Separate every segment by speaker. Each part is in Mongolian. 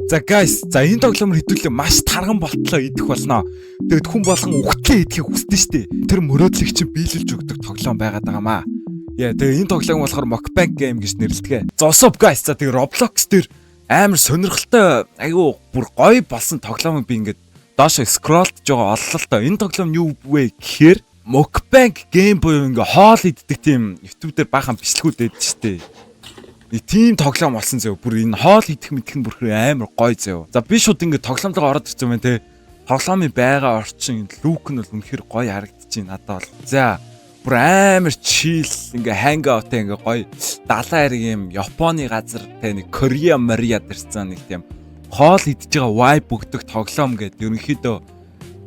Speaker 1: За guys, за энэ тоглоомор хэдүүлээ маш тарган болтлоо идэх болно. Тэгэд хүн болгон үхтлээ идэхийг хүсдэг штеп. Тэр мөрөөдлийг чинь биелүүлж өгдөг тоглоом байгаад байгаамаа. Яа, тэгээ энэ тоглоом болохоор mukbang game гэж нэрлэдэг. За what's up guys? За тэгээ Roblox дээр амар сонирхолтой айгүй бүр гоё болсон тоглоомыг би ингээд доошо scrollж байгаа оллоо л доо. Энэ тоглоом юу вэ гэхээр mukbang game буюу ингээ хоол иддэг тийм YouTube дээр баахан бичлэгүүд өгдөг штеп. Нэг тийм тоглоом болсон зөө. Бүр энэ хоол идэх мэдэх нь бүр амар гоё зөө. За би шууд ингэ тоглоомдоо ороод ирсэн байна те. Тоглоомын байгаа орчин лүк нь бол үнэхээр гоё харагдчихээн надад бол. За бүр амар чил ингээ хангаутаа ингээ гоё 70 хэрэг юм Японы газар те нэг Корея Мария дэрсэн нэг тийм хоол идж байгаа vibe өгдөг тоглоом гэдэг ерөнхийдөө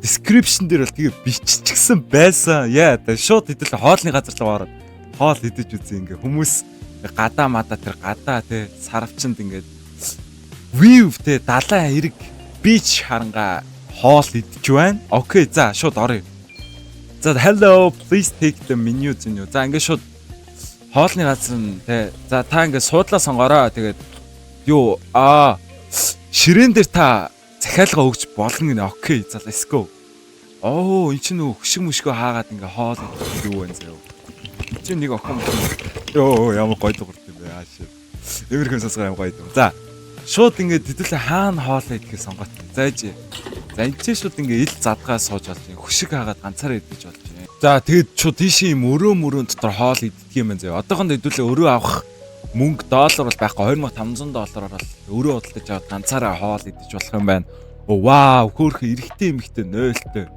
Speaker 1: description дээр бол тэгээ биччихсэн байсан. Яа шууд хэдэл хоолны газар руу ороод хоол идэж үзье ингээ хүмүүс гадаа мада тэр гадаа те сарвчанд ингээд view те 70 хэрэг beach харанга хоол идэж байна. Окей, за шууд оръё. За hello, please take the menu зинүү. За ингээд шууд хоолны газар нь те. За та ингээд суудлаа сонгороо. Тэгээд юу ширээн дээр та захиалга өгч болно гинэ. Окей, за let's go. Эн чинь хөшиг мөшгөө хаагаад ингээд хоол идэх юу вэ заяа. Чи нэг охин ёо ямар гоё дуурт юм бэ ааши. Эвэрхэн сонсгоо юм гоё юм. За шууд ингээд хэдүүлээ хаана хоолоо идэхээ сонгоот. За энэ ч шууд ингээд ил задгаа сууж болж хөшиг хаагаад ганцаараа идэж болж байна. За тэгэд шууд тийшээ юм өрөө дотор хоол иддэг юм байна зөө. Одоохондоо хэдүүлээ өрөө авах мөнгө доллар бол байхгүй $2500 бол өрөө худалдаж аваад ганцаараа хоол идэж болох юм байна. Вау хөөрхөн эрэгтэй эмэгтэй 0-тэй.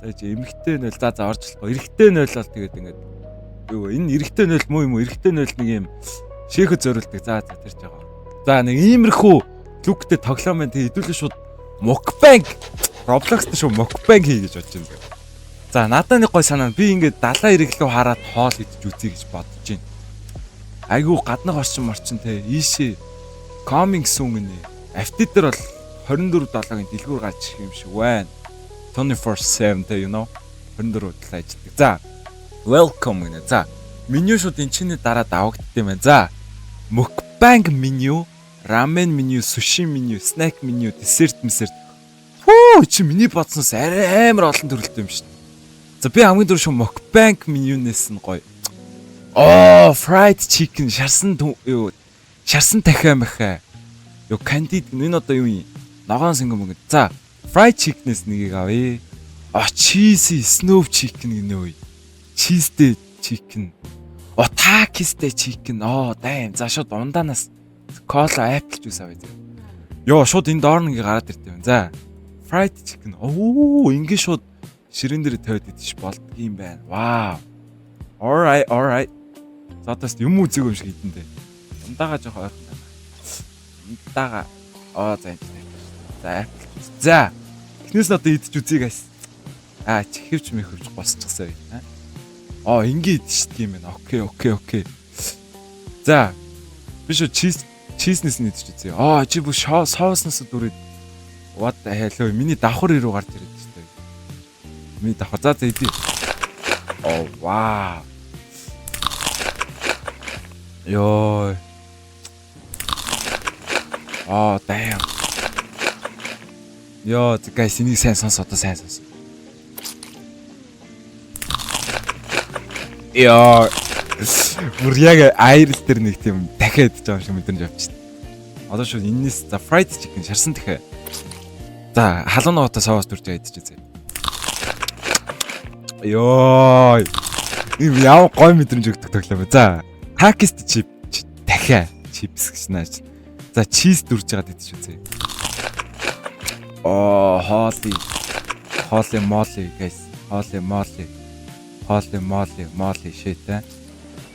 Speaker 1: За эмэгтэй 0 за орж болохгүй. Эрэгтэй 0 бол тэгээд ингээд юу энэ эрэгтэй 0 муу юм уу? Эрэгтэй 0 нэг юм шийхэд зориулдаг. За тэрч байгаа. За нэг иймэрхүү лүктэй тоглоом байна. Тэгээ хэдүүлээ шууд mukbang Roblox дээр шууд mukbang хий гэж бодож байна. За надад нэг гой санаа. Би ингээд 70 ирэглөө хараад хоол идэж үзье гэж бодож байна. Айгу гаднах орчин те ийшээ coming soon нэ. FT дээр бол 24/7-гийн дэлгүүр гарч ирэх юм шиг байна. 24/7 те you know 24 талаа ажилладаг. За welcome гэнэ. За меню шууд эн чиний дараа давагддаг юм байна. За mukbang меню, ramen меню, sushi меню, snack меню, dessert мессерт. Чи миний бодсноос арай амар олон төрөлтэй юм шүү. За би хамгийн дөрөв шүү mukbang менюнээс нь гоё. Fried chicken, шарсан дахиа махаа. Юу кандид энэ одоо юу юм? Ногоон сэнгэн мөнгө. За fried chicken-ээс нэгийг авъя. Cheesy snow chicken гинэ үе. Cheesy chicken. Takisтэй chicken. Дайм. За шууд ундаанаас cola apple juice авъя. Йоо шууд энэ доор нэг гараад ирдэг юм. За fried chicken. Ингээ шууд ширээн дээр тавиад идэж болдго юм байна. Wow. Alright. За тас юм үзег юм шиг идэндээ. Ундаага жоох ойрхон байна. Ундаага. За энэ. За apple juice. За эхнээс нь одоо идэж үзье guys. Чихвч мэхвч босчихсан бай. Ингээд идэж юм байна. Окей. За би шо чизнес нь идэж үзье. Чи бүх соуснаас дүрээд what the hell миний давхар ирүү гарч ирээд штэ. Миний давхар за идэ. Wow. Йоо. Damn. Йоо, guys, энийг сайн сонс. Йоо. Бүр яг айрал дээр нэг тийм дахиад идэж байгаа юм шиг мэдэрч авчихсан. Одоо шууд энэс за fried chicken шарсан дахиад. За, халуун нуутаа соус дүрж идэж үзье. Йоо. Энэ яв гой мэдрэмж өгдөг тоглоом. За, Takisty chip дахиад чипс гэж нааж. За, cheese дүрж яагаад идэж үзье. Holy moly guys. Holy moly shit.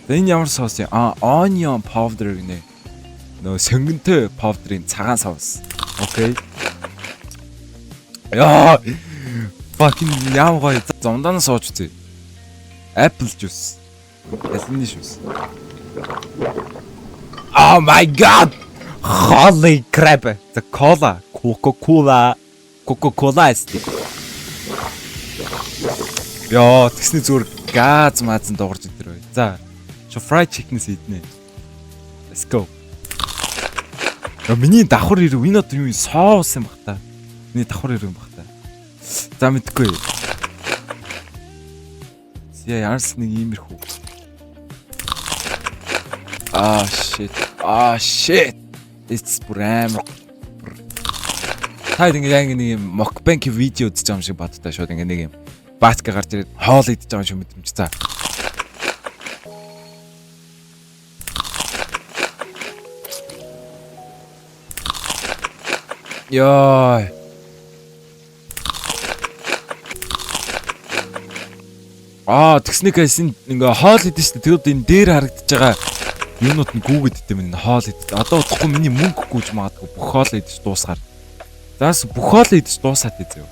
Speaker 1: Энэ ямар соус юм? Onion powder гинэ. Нөө сонгонтой powder-ийн цагаан соус. Окей. Яа. Fucking яам гоё. Зундаан сууж үзье. Apple juice. Ясны juice. Oh my god. Holy crap. The Coca-Cola эстэй. Яа, тэгсний зүгээр газ маазан дуурж идэр бай. За, fried chicken-с иднэ. Let's go. Миний давхар ирв энэ одоо юу соус юм бах та. Миний давхар ирв юм бах та. За мэдгүй. Яарс нэг иймэрхүү. Shit. It's brand. Та ингэ нэг юм mukbang видео үзэж байгаа юм шиг бодтой шууд ингэ нэг юм баатка гарч ирээд хоол идэж байгаа юм шиг мэдрэмж за. Яа. Тэгснийхээс ингээ хоол идэж штэ тэгвэл энэ дээр харагдаж байгаа юунууд нь гүүгээд идэм энэ хоол идэж. Одоо удахгүй миний мөнгө гүйж магадгүй бүх хоол идэж дуусгаар. Заас бүх хоол идэж дуусаад ээ зөө.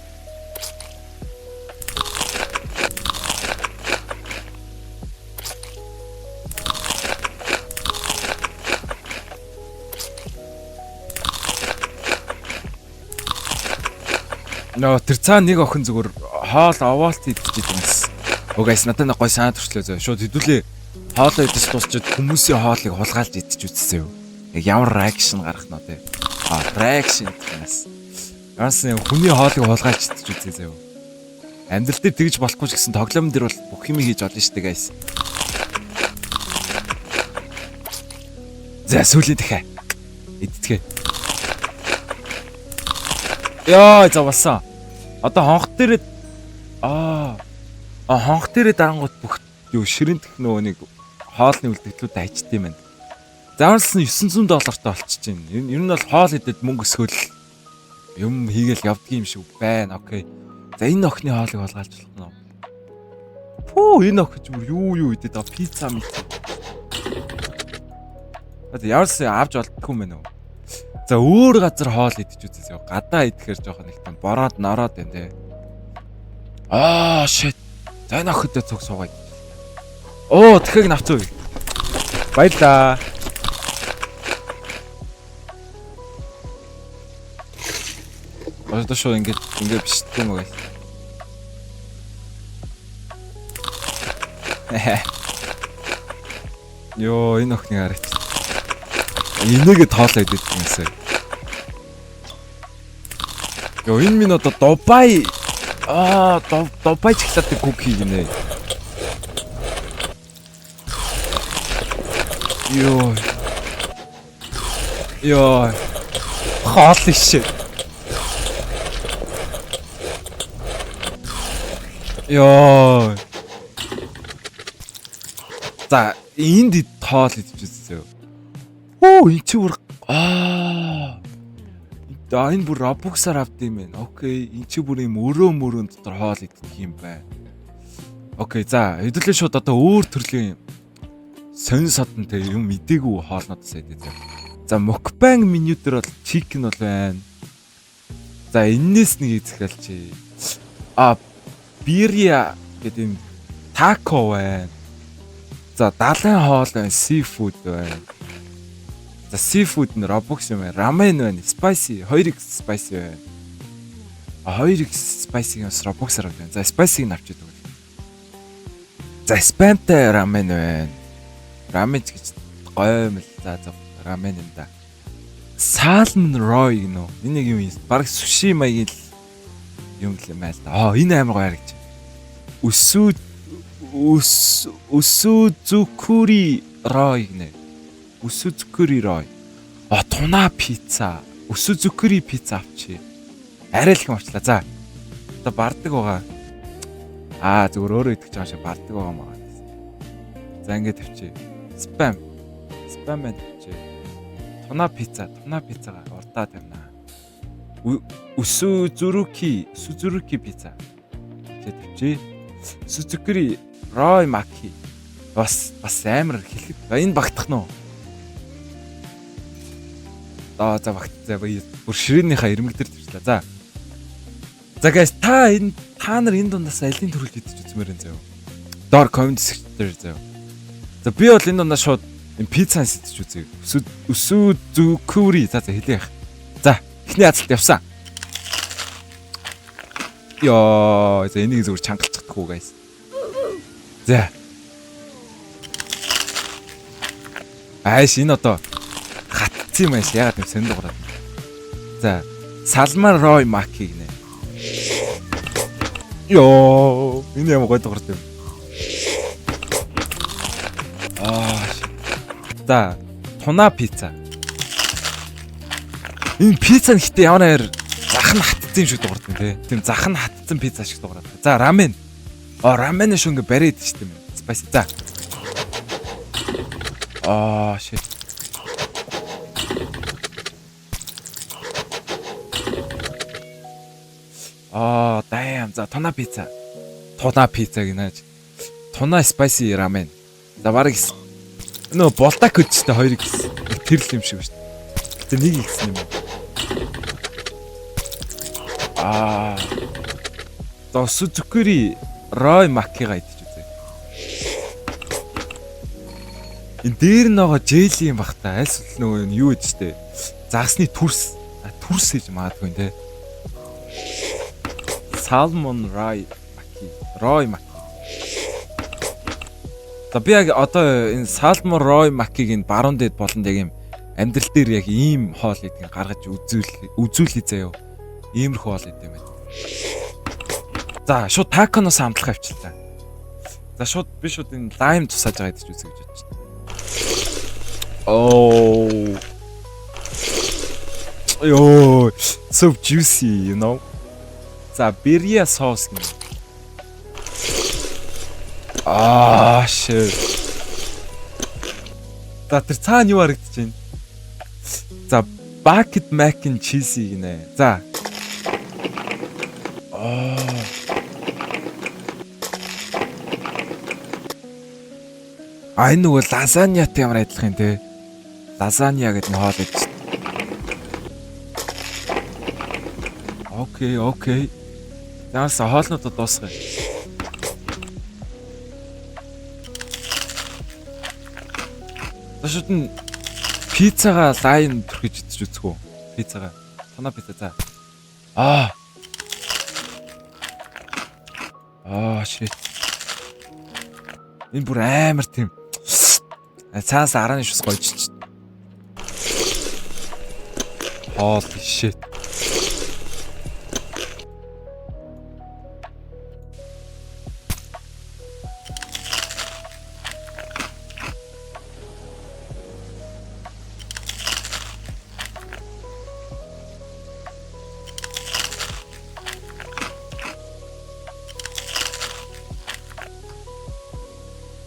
Speaker 1: Тэр цаа нэг охин зүгээр хоол овоолт идэж байсан. Угаас надад нэг гой санаа төрчлөө зөө. Шууд хэдүүлээ хоолоо идэж дуусчаад хүмүүсийн хоолыг хулгайлж идэж үзсэн юу. Яг ямар реакшн гарах нь вэ? Реакшн гэнэс. Яасан хүний хоолыг хулгайлж идэж үзээ зөө. Амьдрал дээр тэгж болохгүй ч гэсэн тоглоом дээр бол бүх юм хийж олно штэ гайс. За сүүлийн дахиа. Идтгээ. Яа завсан. Одоо хонх дээрээ хонх дээрээ дарангууд бүх юу ширэн технөө нэг хоолны үлдэгдлүүд ажт юм байна. Заавалсан $900 болчихж байна. Ер нь бол хоол идэд мөнгө өсгөл юм хийгээл явдгийн юм шиг байна. Окей. За энэ охины хоолыг олгаалж болох нь. Энэ охин ч юу идэд пицца мэт. Яарсан авч болдгүй юм байна уу? За өөр газар хоол идэж үзээсэй. Гадаа идэхээр жоохон их юм бороод нороод байна те. Shit. За энэ охидоо цог суугаад. Дахиад навцгүй. Баярлаа. Одоо шоо ингэ биштэй юм уу guys. Энэ охиныг хараач. Энийг тоолоо идэх юмсаа. Энэ минь одоо Дубай Дубай чоколад куки гинэ. Holy shit. За энд тоол идэж үзсэн. Энэ чи бүр энэ бүр Robux-аар авд юм байна. Окей, энэ чи бүр юм өрөө дотор хоол идэх юм байна. Окей, за хэдүүлээ шууд одоо өөр төрлийн сонин содонтэй юм идээгүй хоолнуудаас идэх. За mukbang меню дээр бол chicken бол байна. За энэс нэг эзэхэлчи. Birria гэдэг юм тако байна. За далайн хоол байна, seafood байна. За seafood нь Robux юм байна. Ramen байна, spicy, 2x spicy байна. 2x spicy-гээс Robux-аар байна. За spicy-г нь авчиад өгөл. За spam-тай ramen байна. Ramen гэж гоё юм л. За ramen юм да. Salmon roe гинөө. Энэ нэг юм баг sushi маягийн юм л юм байл та. Энэ амар гоё харагч. Усузукури roe гинэ. Усузукури roe. Туна пицца. Усузукури пицца авчи. Арай л их авчлаа. За. Одоо бардаг байгаа. Зүгээр өөрөө идэх гэж байгаа шиг бардаг байгаа маа. За ингээд тавьчих. Spam тавьчих. Туна пиццагаа урдаа тавина. Сузуруки пицца. Тавьчих. Сузукури roe maki. Бас амар хэлэхэд. Энэ багтах нь уу? За багт. За бүр ширээнийхээ ирмэг дээр тавьчлаа. За guys та нар энэ дундаас алийн төрөл идэж үзмээр энэ зөө. Доор comment section дээр зөө. За би бол энэ дундаас шууд энэ пиццаас идэж үзье. Усузукури за хэлээх. За эхний хязгалт явсан. За энийг зүгээр чангалж чадахгүй guys. За. Энэ одоо магци юм ааш ягаад юм сонинд дуурайд. За салман рой маки гинэ. Йоо энэ юм гой дуурайд юм. За туна пицца. Энэ пицца гэхдээ явнаар зах нь хатцсан юм шиг дуурайд юм те. Тийм зах нь хатцсан пицца шиг дуурайд. За рамен. Рамен шүү ингээ бариад штеп юм. Спайси. За. Shit. Damn. За туна пицца. Туна пицца гинэж. Туна спайси рамен. За барыг нөө болтак гэжтэй хоёрыг гэсэн. Тэр л юм шиг ба шүү дээ. Тэ нэг ихсэн юм. За Сузукури рой макига идэж үзье. Энэ дээр нөгөө жели юм бах та. Альс нөгөө юу гэж штэ. Загсны түрс. Түрс гэж магадгүй нэ. Salmon rye maki. Roi maki. За би яг одоо энэ Salmon rye maki-гийн баруун дээд болонд яг юм амьдрал дээр яг ийм хоол идэх гаргаж үзүүлээ заяа. Иймэрхүү хоол идэв юм байна. За шууд таконоос хамтлах авчлаа. За шууд би шууд энэ лайм тусааж байгаа гэж үзье гэж бодож байна. Yo, so juicy, you know. За birria sauce гэнэ. Shit. За тэр цаана юу харагдаж байна? За bucket mac and cheese гэнэ. За. Энэ нөгөө лазаньятай ямар адилах юм те. Лазанья гэдэг нь хоол гэж. Окей. Яас хоолнуудад дуусгая. Тэшүүд нь пиццага лайн төрхөж идэж үзэх үү? Пиццага. Туна пицца за. Shit. Энэ бүр амар тийм. Цаас араны шус гойч. Holy shit.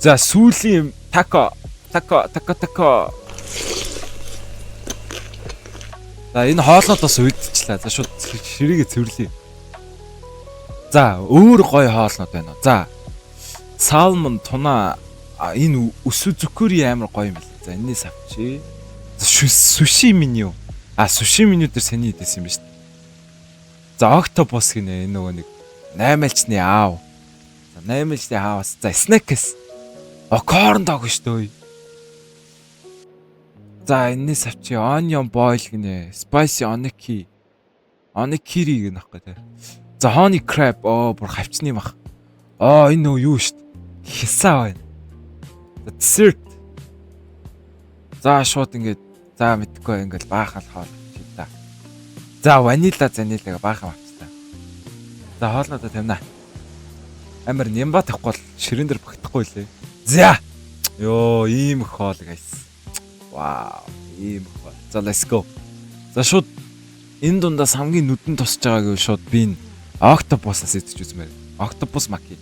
Speaker 1: За сүүлийн тако. За энэ хоолнуудаас үйдчихлаа. За шууд ширээгээ цэвэрлэе. За өөр гоё хоолнууд байна. За салмон туна энэ Сузукури амар гоё юм л. За энэс авчи. Суши меню. Суши меню дээр саний идэсэн юм ба шүү дээ. За октопус гинэ энэ нөгөө нэг 8-альчны аав. За 8-альчны аавас. За снэкс. Corn dog шүү дээ. За энэс авчи onion boil гинэ. Spicy onigiri. Onigiri гэнэ ахгүй те. За honey crab бүр хавчны мах. Энэ нөө юу шүү дээ. Хисаа байна. За dessert. За шууд ингээд за мэдхгүй ингээд баахан хоол чи та. За ванилага баахан авчихлаа. За хоолнуудаа тавина. Амар нямба тавихгүй бол ширэн дээр багтахгүй лээ. За. Йоо, ийм хоол guys. Вау, ийм хоол. За let's go. За шууд энэ дундаас хамгийн нүдэн тусч байгааг шууд би энэ октопусаас идэж үзмээр. Октопус маки.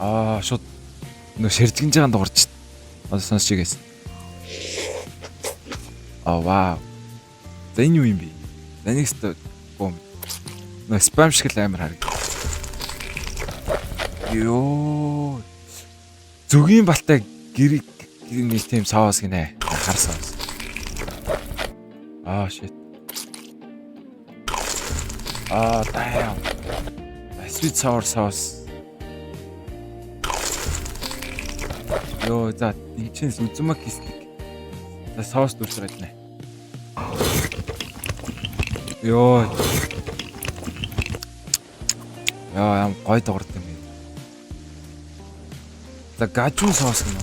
Speaker 1: Шууд нөө ширжгэнж байгаа дуурч. Сонсож чигээс. Вау. За энэ юу юм бэ? Next бом. Нөө спам шиг л амар харагдав. Йоо. Зүгийн балтай гэрэг нэг тийм соос гинэ. Хар соос. Shit. Damn. Sweet sour sauce. Йоо, за энэ чинь үзмак стик. За соос дүүж байгаа гинэ. Йоо. Яа, гой дуурд юм. За гажуу соос гэнэ.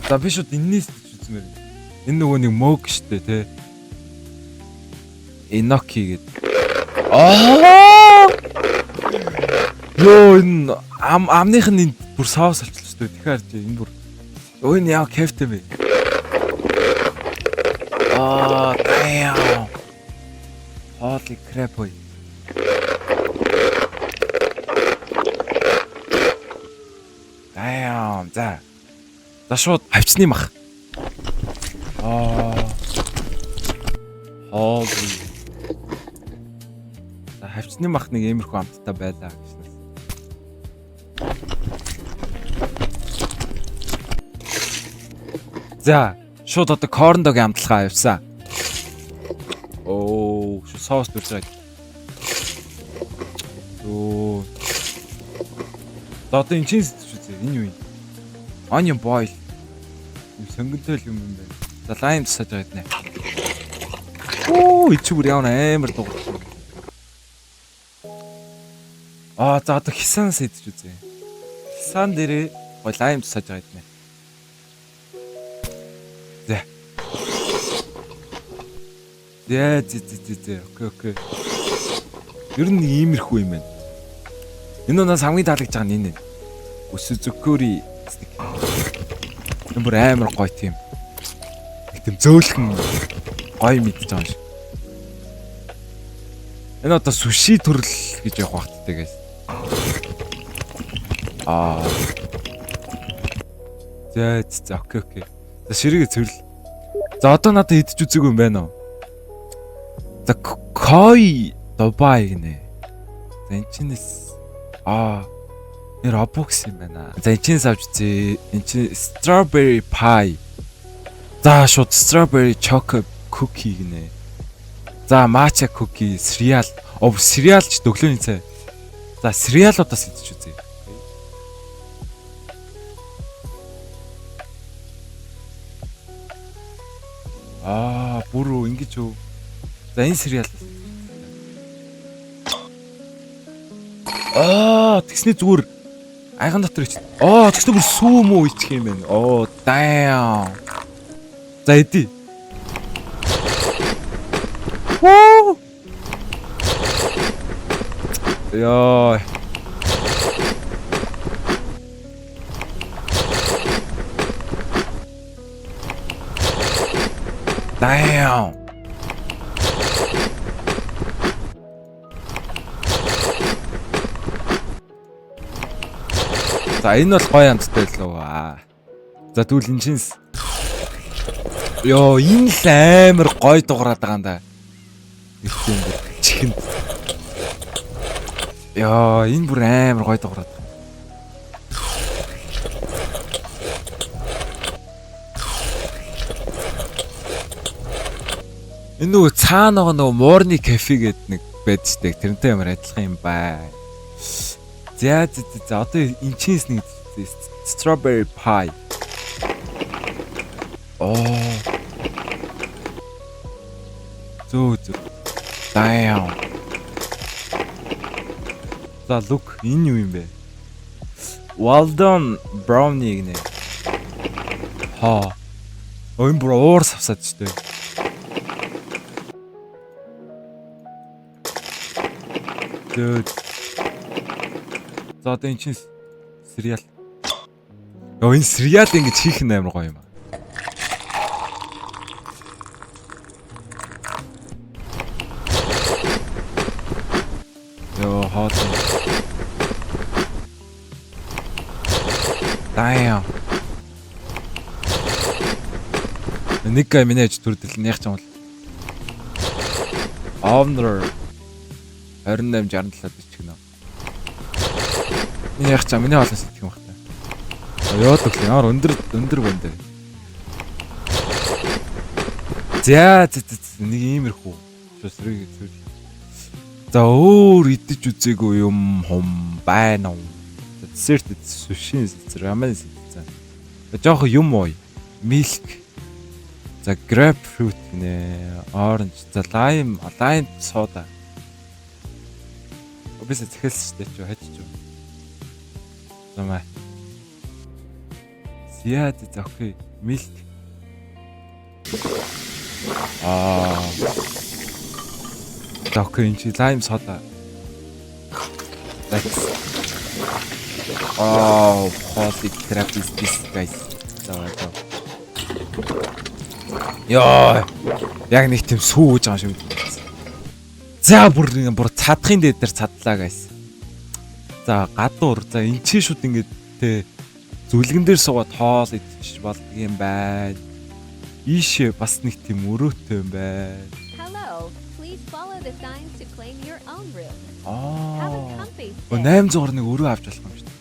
Speaker 1: За би шууд энэс үзмээр. Энэ нөгөө нэг мог штэ те. Эноки гэдэг. Ёо энэ амных нь бүр соос болчихлоо шүү дээ. Тэгэхээр энэ бүр өө энэ яа кефтэй бэ? Damn. Holy crap. Damn. За шууд авчны мах. Holy. За авчны мах нэг иймэрхүү амттай байлаа гэснээс. За шууд одоо corn dog-ийн амталгаа авсан. Шууд соус дурж байгаа. За одоо энэ чинь шүү. Энэ юу юм? Onion boil. Сонгонтой юм байна. За лайм тусаж байгаа гэдэг нэ. Ичүүр явна амар дуурч. За одоо хисанс идэж үзье. Хисан дээрээ гой лайм тусаж байгаа гэдэг нэ. Зэ. Окей. Ер нь иймэрхүү юм байна. Энэ унаас хамгийн таалагдж байгаа нь энэ. Өсөзөкөри. Энэ бүр амар гоё тийм. Гэтэм зөөлхөн гоё мэдж байгаа юм шиг. Энэ одоо суши төрөл гэж явах багтдаг guys. За окей. За ширээгээ цэвэрлээ. За одоо надад идэж үзээгүй юм байна уу? За кой Дубай гинэ. За энэ чинээс нэр Robux юм байна. За энэ чинээс авч үзье. Энэ чинь strawberry pie. За шууд strawberry chocolate cookie гинэ. За matcha cookie, cereal. Cereal ч өглөөний цай. За cereal-удаас идэж үзье. Бүрөө ингэж юу. За энэ cereal. Тэгснэ зүгээр айган дотор ич. Тэгснэ бүр сүү мүү ичих юм байна. Damn. За иди. Яа. Damn. За энэ бол гоё амттай л уу. За тэгвэл энэ чинь ёо энэ л амар гоё дуурайд байгаа юм да. Ирсэн бүр чихэнд. Ёо энэ бүр амар гоё дуурайд. Энэ нөгөө цаана нөгөө Morning Cafe гэдэг нэг байдсан. Тэрнтэй ямар адилхан юм бай. За одоо энэ чинс нэг strawberry pie. Зөө. Damn. За look энэ юу юм бэ? Well done brownie гэнэ. Энэ бүр уур савсаад ч дээ. За одоо энэ чинь cereal. Энэ cereal ингэж хийх нь амар гоё юм. Hot. Damn. Нэг минэж төрдөл нь яг ч юм бол. Owner 2867 гэж гэнэ. Энэ яг ч миний хоолоос идэх юм байна. Яод өглөө ямар өндөр байна. За нэг иймэрхүү. Шүсрэг зүйл. За өөр идэж үзээгүй юм хум байна уу? Десерт суши рамен хийсэн. Жохо юм уу? Milk. За grapefruit нэ, orange, за lime soda. Обяс захиалсан шүү дээ чи хажиж юу. Замаа. Сияд за окей. Milk. Окей, энэ чи lime soda. That's holy crap is this guys. Яа. Яг нэг тийм сүүж байгаа шүү. За бүр цадахын дээр цадлаа guys. За гадуур. За энэ чи шүүд ингээд тэ зүлгэн дээр суугаад хоол идчих болдго юм байна. Ийшээ бас нэг тийм өрөөтэй юм байна.
Speaker 2: Hello, please follow the signs to claim your own room.
Speaker 1: Аа.
Speaker 2: 801
Speaker 1: өрөө авч болох юм шүү дээ.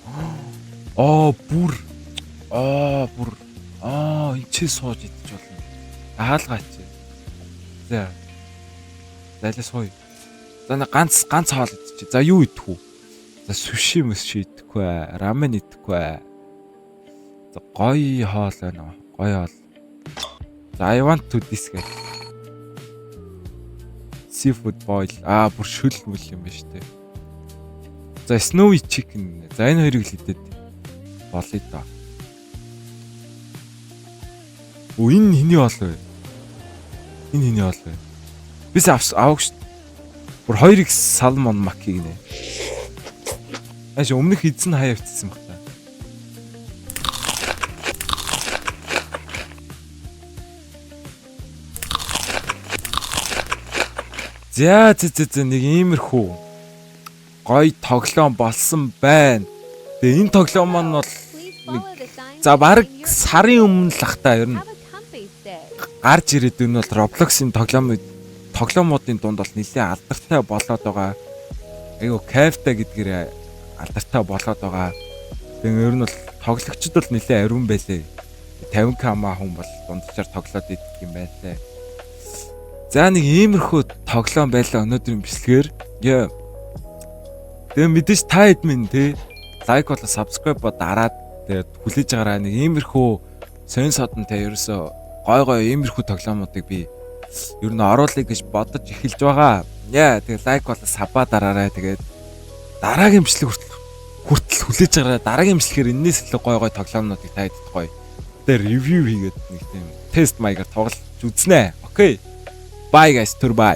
Speaker 1: Бүр. Энд чи сууж идчих болно. Хаалгаач. За. Зайлаа сууя. За нэг ганц хоол идчих. За юу идэх үү? За суши идэхгүй бай. Рамен идэхгүй бай. За гоё хоол байна. Гоё хоол. За I want to this guys. Seafood boil. Бүр шүл мөл юм ба штэ. За snowy chicken. За энэ хоёрыг л идээд болъё да. Энэ хэний хоол вэ? Энэ хэний хоол вэ? Бис авах штэ. Бүр 2x salmon maki гинэ. Аж өмнөх эзэн хаяа авчихсан баг та. За нэг иймэрхүү гоё тоглоом болсон байна. Тэгээ энэ тоглоом маань бол за баг сарын өмнө л ах та ер нь гарч ирээд энэ бол Roblox-ийн тоглоомуудын дунд бол нэлээд алдартай болоод байгаа. Айгу кайфтай гэдгээр алдартай болоод байгаа. Тэгээ ер нь бол тоглогчд бол нэлээд ариун байлээ. 50 км хүн бол дунджаар тоглоод идэх юм байлээ. За нэг иймэрхүү тоглоом байлаа өнөөдрийн бичлэгээр. Тэгээ мэдээж та хэд минь те лайк болоо subscribe дараад тэгээд хүлээж байгаарай. Нэг иймэрхүү сонь содон те ерөөсө гой иймэрхүү тоглоомуудыг би ер нь оруулъя гэж бодож эхэлж байгаа. Тэгээ лайк болоо саба дараарай. Тэгээд дараагийн бичлэг хүртэл хүлээж байгаарай. Дараагийн бичлэгээр энэс илүү гой тоглоомнуудыг та хэд гоё. Тэгээ ревю хийгээд нэг тийм тест маягаар тоглож үзнэ. Окей. Bye guys, goodbye.